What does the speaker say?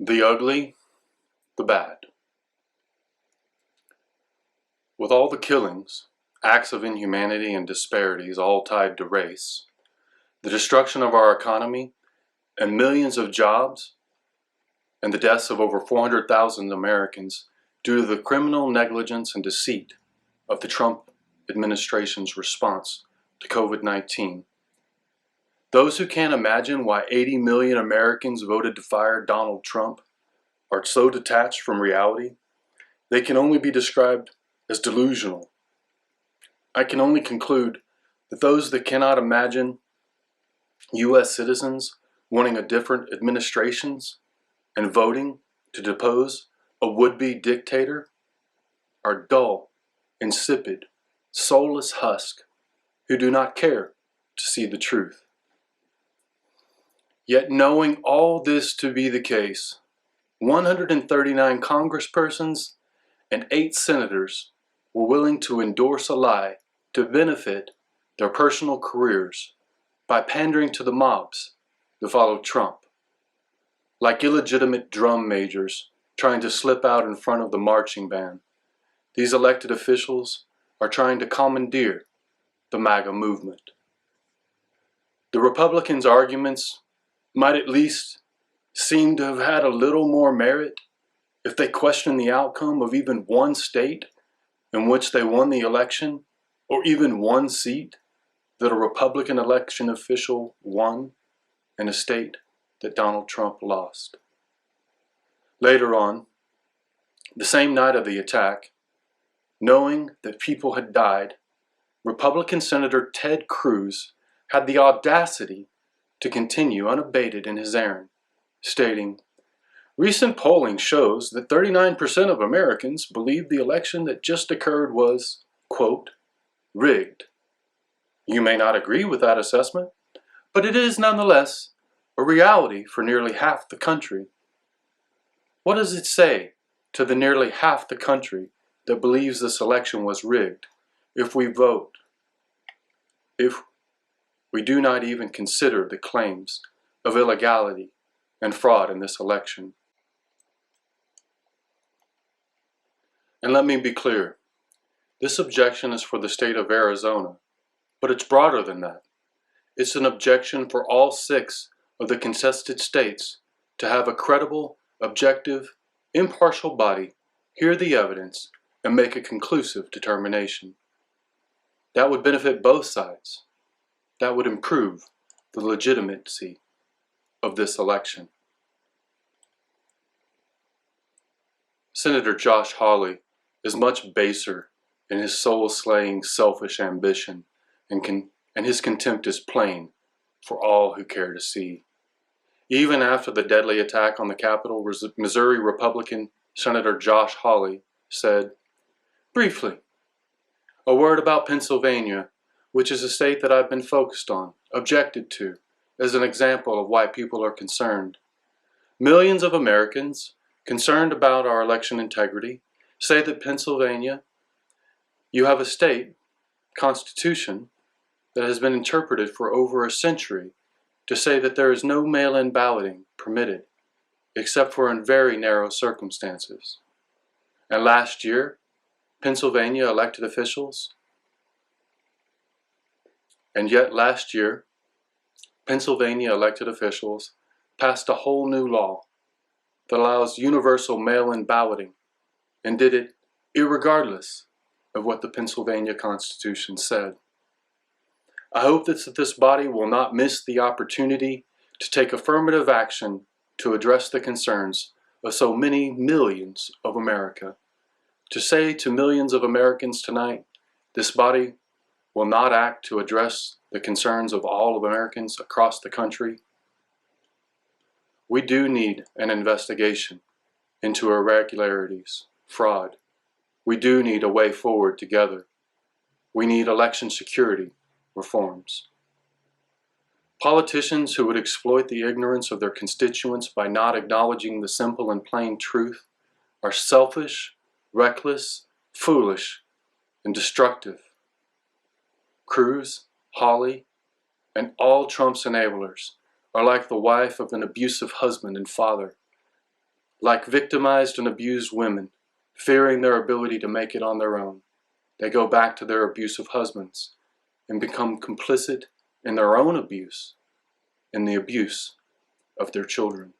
The ugly, the bad. With all the killings, acts of inhumanity and disparities all tied to race, the destruction of our economy, and millions of jobs, and the deaths of over 400,000 Americans due to the criminal negligence and deceit of the Trump administration's response to COVID-19. Those who can't imagine why 80 million Americans voted to fire Donald Trump are so detached from reality, they can only be described as delusional. I can only conclude that those that cannot imagine U.S. citizens wanting a different administrations and voting to depose a would-be dictator are dull, insipid, soulless husk who do not care to see the truth. Yet knowing all this to be the case, 139 congresspersons and 8 senators were willing to endorse a lie to benefit their personal careers by pandering to the mobs that followed Trump. Like illegitimate drum majors trying to slip out in front of the marching band, these elected officials are trying to commandeer the MAGA movement. The Republicans' arguments might at least seem to have had a little more merit if they questioned the outcome of even one state in which they won the election, or even one seat that a Republican election official won in a state that Donald Trump lost. Later on, the same night of the attack, knowing that people had died, Republican Senator Ted Cruz had the audacity to continue unabated in his errand, stating, "Recent polling shows that 39% of Americans believe the election that just occurred was, quote, rigged. You may not agree with that assessment, but it is nonetheless a reality for nearly half the country. What does it say to the nearly half the country that believes this election was rigged if we do not even consider the claims of illegality and fraud in this election?" And let me be clear, this objection is for the state of Arizona, but it's broader than that. It's an objection for all 6 of the contested states to have a credible, objective, impartial body hear the evidence and make a conclusive determination. That would benefit both sides. That would improve the legitimacy of this election. Senator Josh Hawley is much baser in his soul-slaying, selfish ambition, and his contempt is plain for all who care to see. Even after the deadly attack on the Capitol, Missouri Republican Senator Josh Hawley said, "Briefly, a word about Pennsylvania, which is a state that I've been focused on, objected to, as an example of why people are concerned. Millions of Americans, concerned about our election integrity, say that Pennsylvania, you have a state constitution that has been interpreted for over a century to say that there is no mail-in balloting permitted, except for in very narrow circumstances. And last year, Pennsylvania elected officials passed a whole new law that allows universal mail-in balloting and did it irregardless of what the Pennsylvania Constitution said. I hope that this body will not miss the opportunity to take affirmative action to address the concerns of so many millions of America. To say to millions of Americans tonight, this body will not act to address the concerns of all of Americans across the country. We do need an investigation into irregularities, fraud. We do need a way forward together. We need election security reforms. Politicians who would exploit the ignorance of their constituents by not acknowledging the simple and plain truth are selfish, reckless, foolish, and destructive. Cruz, Hawley, and all Trump's enablers are like the wife of an abusive husband and father. Like victimized and abused women, fearing their ability to make it on their own, they go back to their abusive husbands and become complicit in their own abuse and the abuse of their children.